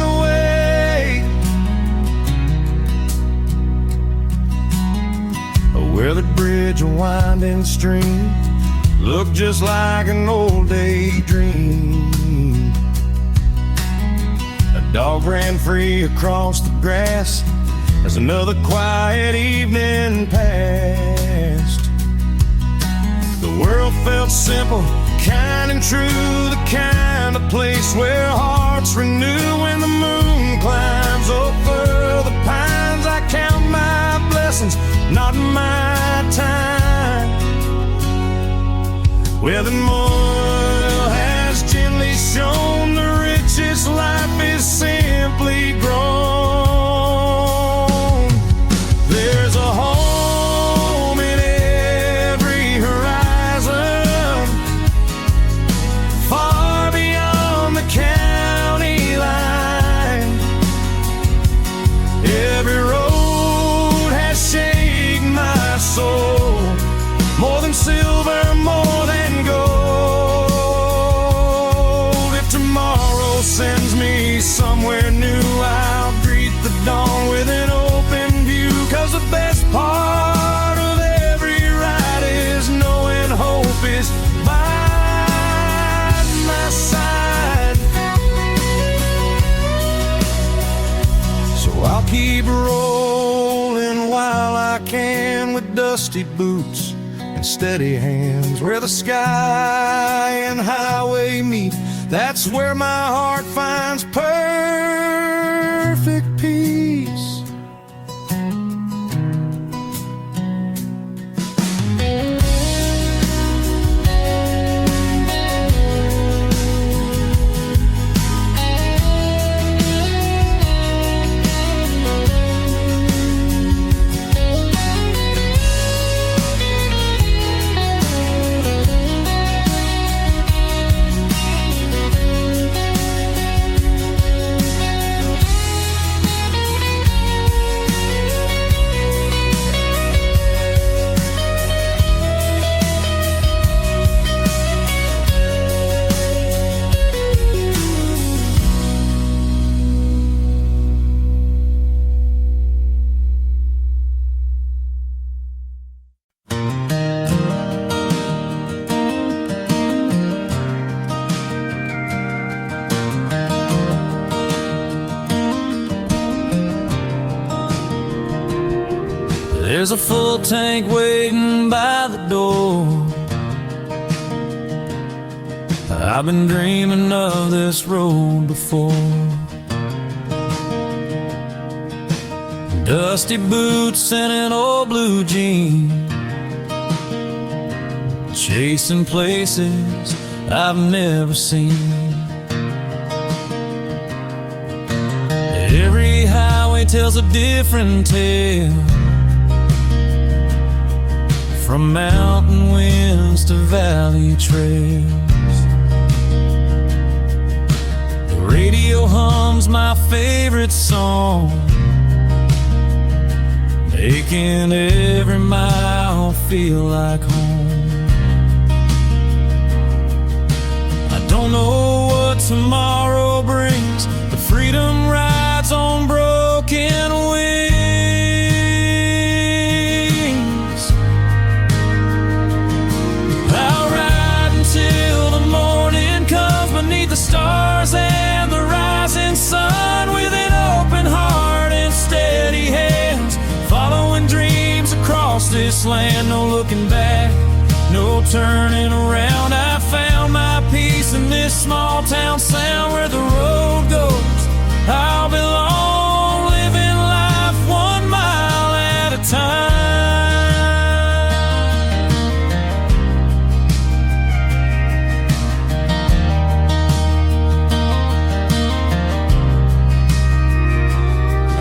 the way. A weathered bridge, a winding stream, looked just like an old daydream. A dog ran free across the grass as another quiet evening passed. The world felt simple, kind and true, the kind of place where hearts renew. When the moon climbs over the pines, I count my blessings, not my time. Where the moil has gently shown, the richest life is simply grown. There's a home in every horizon, far beyond the county line. Every road has shaped my soul, more than silver, more than gold. dusty boots and steady hands. Where the sky and highway meet, that's where my heart finds perfect peace. There's a full tank waiting by the door. I've been dreaming of this road before. Dusty boots and an old blue jean, chasing places I've never seen. Every highway tells a different tale, from mountain winds to valley trails. The radio hums my favorite song, making every mile feel like home. I don't know what tomorrow brings, but freedom rides on broken wings. I'll ride until the morning comes beneath the stars and the rising sun, with an open heart and steady hands, following dreams across this land. No looking back, no turning around. I found my peace in this small town sound. Where the road goes, I'll belong, living life 1 mile at a time.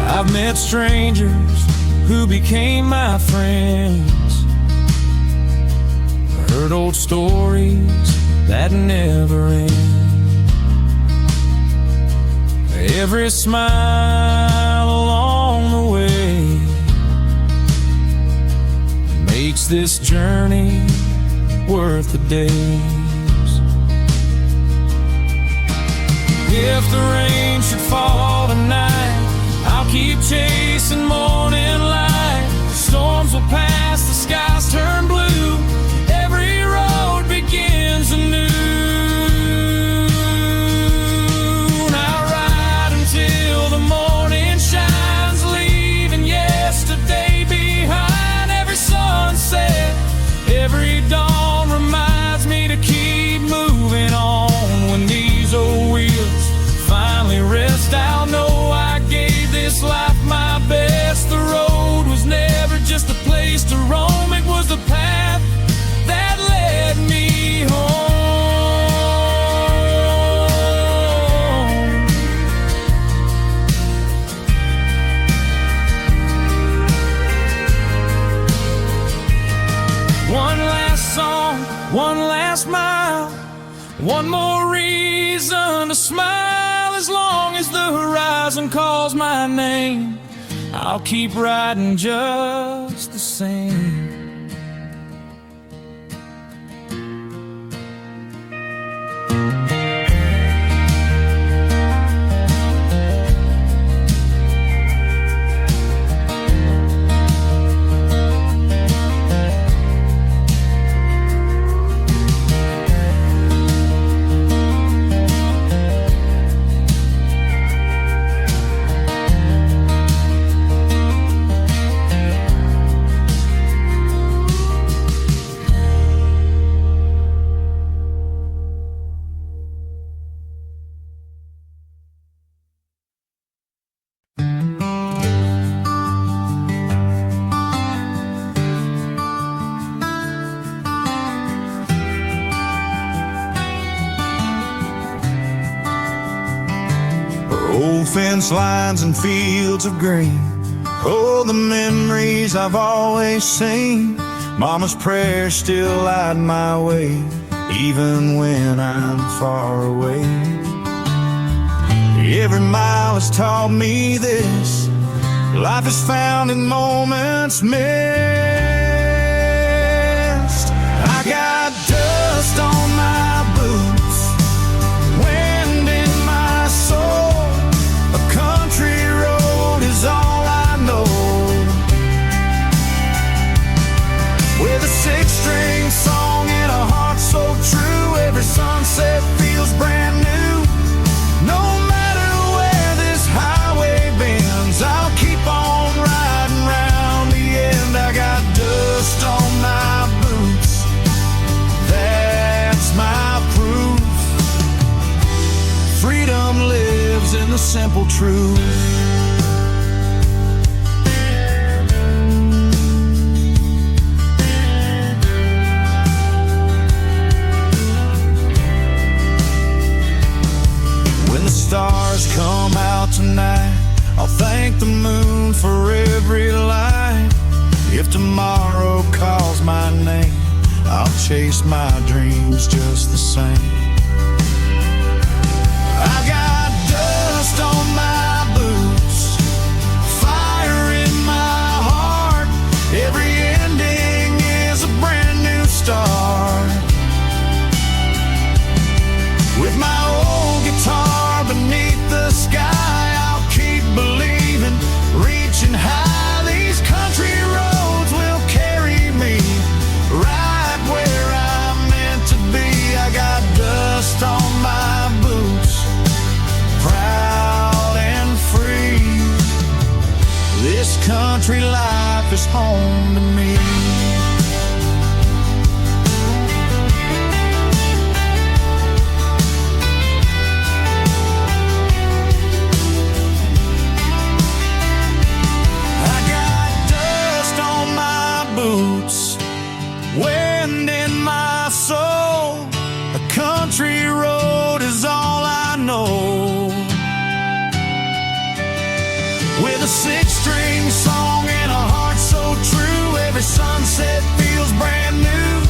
I've met strangers who became my friends, heard old stories that never end. Every smile along the way makes this journey worth the days. If the rain should fall tonight, I'll keep chasing morning light. Storms will pass, the skies turn blue, every road begins anew. And I'll ride until the morning shines, leaving yesterday behind. Every sunset, every dawn reminds me to keep moving on. When these old wheels finally rest, I'll know I gave this life my best. The road was never just a place to roam, it was the path that led me home. One last song, one last mile, one more reason to smile. As long as the horizon calls my name, I'll keep riding just the same. fence lines and fields of green. Oh, the memories I've always seen. Mama's prayers still light my way, even when I'm far away. Every mile has taught me this: life is found in moments missed. I got dust on my boots, wind in my soul. A country road is all I know, with a six-string song and a heart so true. Every sunset feels brand new. No matter where this highway bends, I'll keep on riding round the end. I got dust on my boots, that's my proof. Freedom lives in the simple truth. Stars come out tonight, I'll thank the moon for every light. If tomorrow calls my name, I'll chase my dreams just the same. I got dust on my boots, fire in my heart. Every ending is a brand new start. With my old guitar beneath the sky, I'll keep believing, reaching high. These country roads will carry me right where I'm meant to be. I got dust on my boots, proud and free. This country life is home to me. Wind in my soul, a country road is all I know, with a six-string song and a heart so true. Every sunset feels brand new.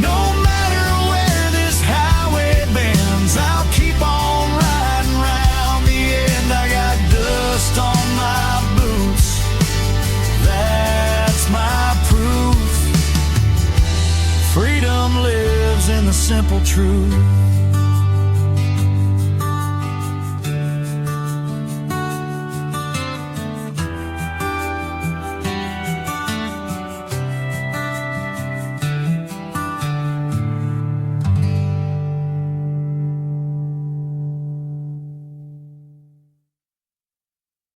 No matter where this highway bends, I'll keep on riding round the end. I got dust on my boots, that's my proof. Freedom lives in the simple truth.